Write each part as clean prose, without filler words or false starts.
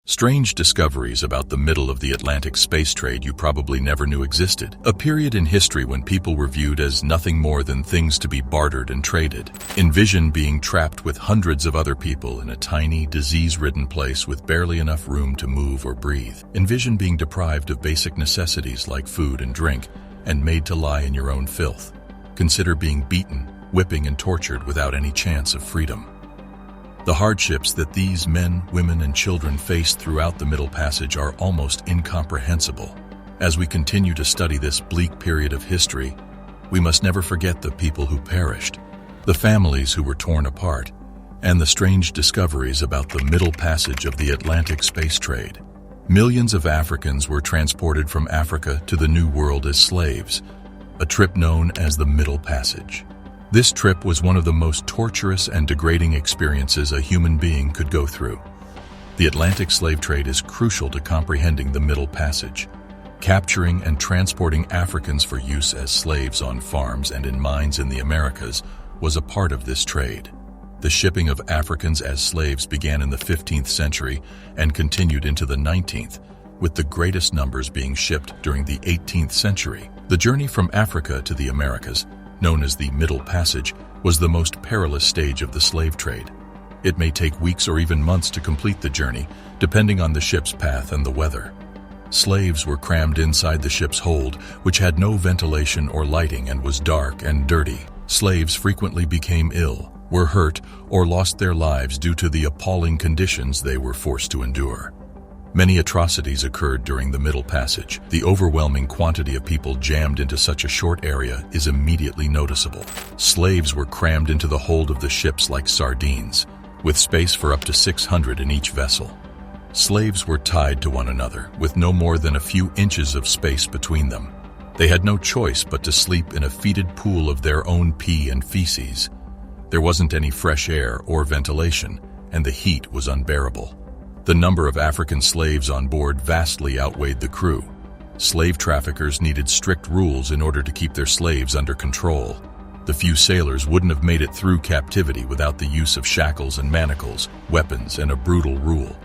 Strange discoveries about the middle of the Atlantic space trade you probably never knew existed. A period in history when people were viewed as nothing more than things to be bartered and traded. Envision being trapped with hundreds of other people in a tiny, disease-ridden place with barely enough room to move or breathe. Envision being deprived of basic necessities like food and drink and made to lie in your own filth. Consider being beaten, whipping, and tortured without any chance of freedom. The hardships that these men, women, and children faced throughout the Middle Passage are almost incomprehensible. As we continue to study this bleak period of history, we must never forget the people who perished, the families who were torn apart, and the strange discoveries about the Middle Passage of the Atlantic space trade. Millions of Africans were transported from Africa to the New World as slaves, a trip known as the Middle Passage. This trip was one of the most torturous and degrading experiences a human being could go through. The Atlantic slave trade is crucial to comprehending the Middle Passage. Capturing and transporting Africans for use as slaves on farms and in mines in the Americas was a part of this trade. The shipping of Africans as slaves began in the 15th century and continued into the 19th, with the greatest numbers being shipped during the 18th century. The journey from Africa to the Americas, known as the Middle Passage, was the most perilous stage of the slave trade. It may take weeks or even months to complete the journey, depending on the ship's path and the weather. Slaves were crammed inside the ship's hold, which had no ventilation or lighting and was dark and dirty. Slaves frequently became ill, were hurt, or lost their lives due to the appalling conditions they were forced to endure. Many atrocities occurred during the Middle Passage. The overwhelming quantity of people jammed into such a short area is immediately noticeable. Slaves were crammed into the hold of the ships like sardines, with space for up to 600 in each vessel. Slaves were tied to one another, with no more than a few inches of space between them. They had no choice but to sleep in a fetid pool of their own pee and feces. There wasn't any fresh air or ventilation, and the heat was unbearable. The number of African slaves on board vastly outweighed the crew. Slave traffickers needed strict rules in order to keep their slaves under control. The few sailors wouldn't have made it through captivity without the use of shackles and manacles, weapons, and a brutal rule.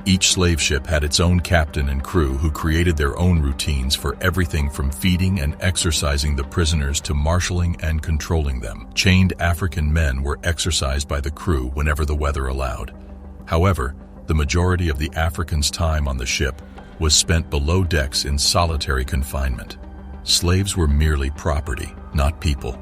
Each slave ship had its own captain and crew who created their own routines for everything from feeding and exercising the prisoners to marshaling and controlling them. Chained African men were exercised by the crew whenever the weather allowed. However, the majority of the Africans' time on the ship was spent below decks in solitary confinement. Slaves were merely property, not people.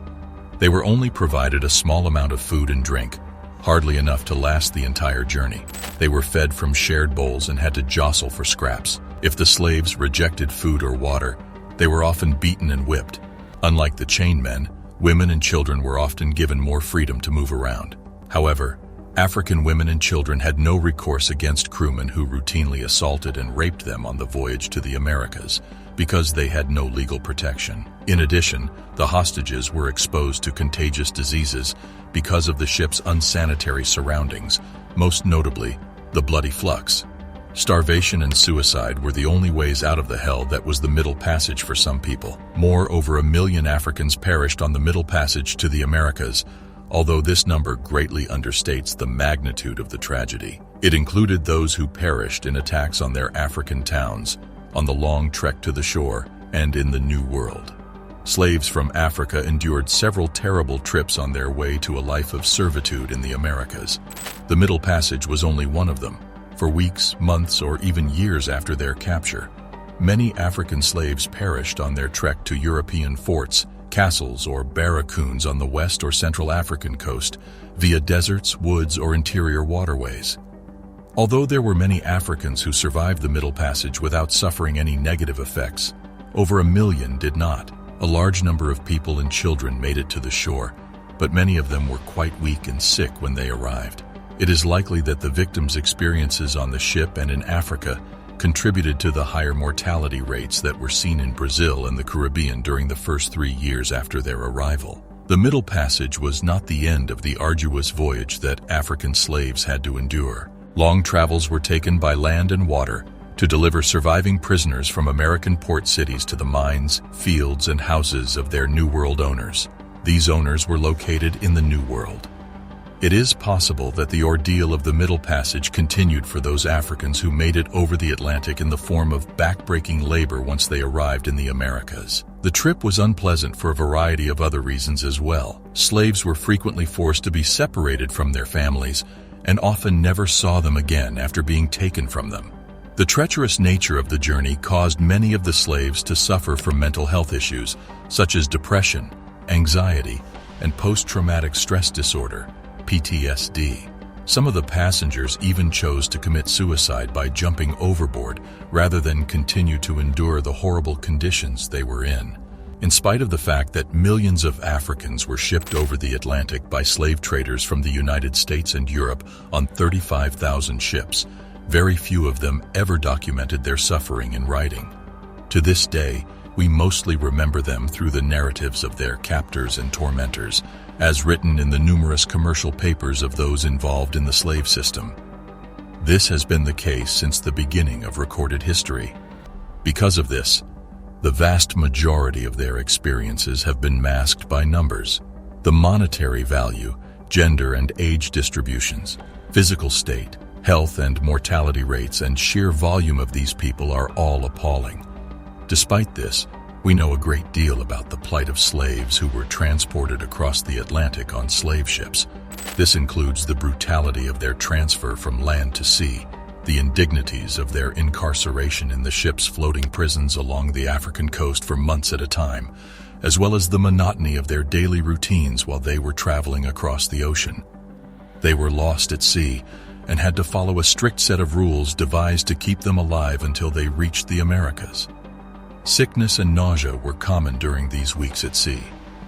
They were only provided a small amount of food and drink, hardly enough to last the entire journey. They were fed from shared bowls and had to jostle for scraps. If the slaves rejected food or water, they were often beaten and whipped. Unlike the chained men, women and children were often given more freedom to move around. However, African women and children had no recourse against crewmen who routinely assaulted and raped them on the voyage to the Americas because they had no legal protection. In addition, the hostages were exposed to contagious diseases because of the ship's unsanitary surroundings, most notably the bloody flux. Starvation and suicide were the only ways out of the hell that was the Middle Passage for some people. Over 1 million Africans perished on the Middle Passage to the Americas, although this number greatly understates the magnitude of the tragedy. It included those who perished in attacks on their African towns, on the long trek to the shore, and in the New World. Slaves from Africa endured several terrible trips on their way to a life of servitude in the Americas. The Middle Passage was only one of them. For weeks, months, or even years after their capture, many African slaves perished on their trek to European forts, castles, or barracoons on the West or Central African coast via deserts, woods, or interior waterways. Although there were many Africans who survived the Middle Passage without suffering any negative effects, over 1 million did not. A large number of people and children made it to the shore, but many of them were quite weak and sick when they arrived. It is likely that the victims' experiences on the ship and in Africa contributed to the higher mortality rates that were seen in Brazil and the Caribbean during the first 3 years after their arrival. The Middle Passage was not the end of the arduous voyage that African slaves had to endure. Long travels were taken by land and water to deliver surviving prisoners from American port cities to the mines, fields, and houses of their New World owners. These owners were located in the New World. It is possible that the ordeal of the Middle Passage continued for those Africans who made it over the Atlantic in the form of backbreaking labor once they arrived in the Americas. The trip was unpleasant for a variety of other reasons as well. Slaves were frequently forced to be separated from their families and often never saw them again after being taken from them. The treacherous nature of the journey caused many of the slaves to suffer from mental health issues such as depression, anxiety, and post-traumatic stress disorder, PTSD. Some of the passengers even chose to commit suicide by jumping overboard rather than continue to endure the horrible conditions they were in. In spite of the fact that millions of Africans were shipped over the Atlantic by slave traders from the United States and Europe on 35,000 ships, very few of them ever documented their suffering in writing. To this day, we mostly remember them through the narratives of their captors and tormentors, as written in the numerous commercial papers of those involved in the slave system. This has been the case since the beginning of recorded history. Because of this, the vast majority of their experiences have been masked by numbers. The monetary value, gender and age distributions, physical state, health and mortality rates, and sheer volume of these people are all appalling. Despite this, we know a great deal about the plight of slaves who were transported across the Atlantic on slave ships. This includes the brutality of their transfer from land to sea, the indignities of their incarceration in the ship's floating prisons along the African coast for months at a time, as well as the monotony of their daily routines while they were traveling across the ocean. They were lost at sea and had to follow a strict set of rules devised to keep them alive until they reached the Americas. Sickness and nausea were common during these weeks at sea,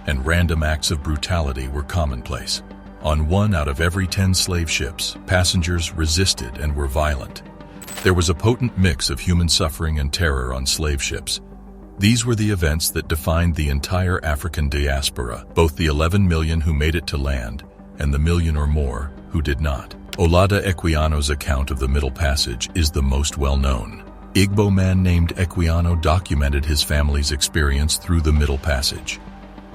and random acts of brutality were commonplace. On 1 out of every 10 slave ships, passengers resisted and were violent. There was a potent mix of human suffering and terror on slave ships. These were the events that defined the entire African diaspora, both the 11 million who made it to land and the million or more who did not. Olada Equiano's account of the Middle Passage is the most well-known. Igbo man named Equiano documented his family's experience through the Middle Passage.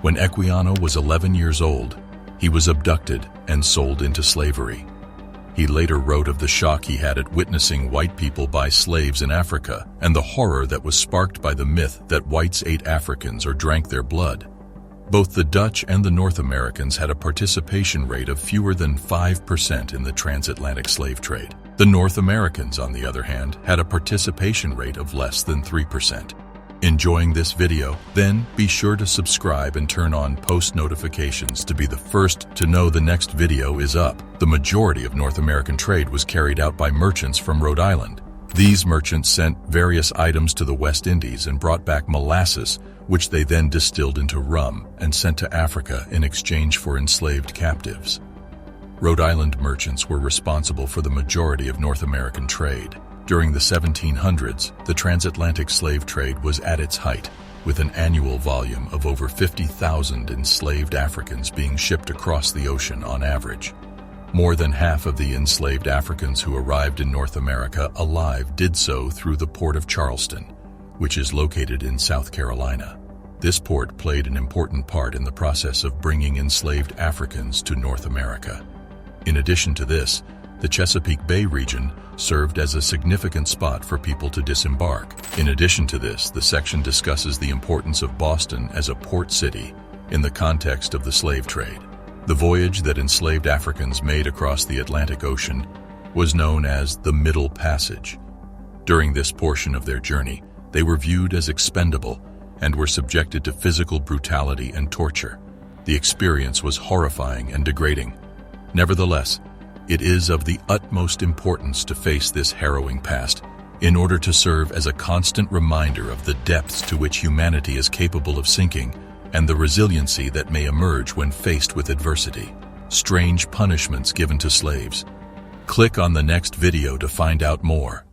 When Equiano was 11 years old, he was abducted and sold into slavery. He later wrote of the shock he had at witnessing white people buy slaves in Africa and the horror that was sparked by the myth that whites ate Africans or drank their blood. Both the Dutch and the North Americans had a participation rate of fewer than 5% in the transatlantic slave trade. The North Americans, on the other hand, had a participation rate of less than 3%. Enjoying this video? Then be sure to subscribe and turn on post notifications to be the first to know the next video is up. The majority of North American trade was carried out by merchants from Rhode Island. These merchants sent various items to the West Indies and brought back molasses, which they then distilled into rum and sent to Africa in exchange for enslaved captives. Rhode Island merchants were responsible for the majority of North American trade. During the 1700s, the transatlantic slave trade was at its height, with an annual volume of over 50,000 enslaved Africans being shipped across the ocean on average. More than half of the enslaved Africans who arrived in North America alive did so through the port of Charleston, which is located in South Carolina. This port played an important part in the process of bringing enslaved Africans to North America. In addition to this, the Chesapeake Bay region served as a significant spot for people to disembark. In addition to this, the section discusses the importance of Boston as a port city in the context of the slave trade. The voyage that enslaved Africans made across the Atlantic Ocean was known as the Middle Passage. During this portion of their journey, they were viewed as expendable and were subjected to physical brutality and torture. The experience was horrifying and degrading. Nevertheless, it is of the utmost importance to face this harrowing past in order to serve as a constant reminder of the depths to which humanity is capable of sinking and the resiliency that may emerge when faced with adversity. Strange punishments given to slaves. Click on the next video to find out more.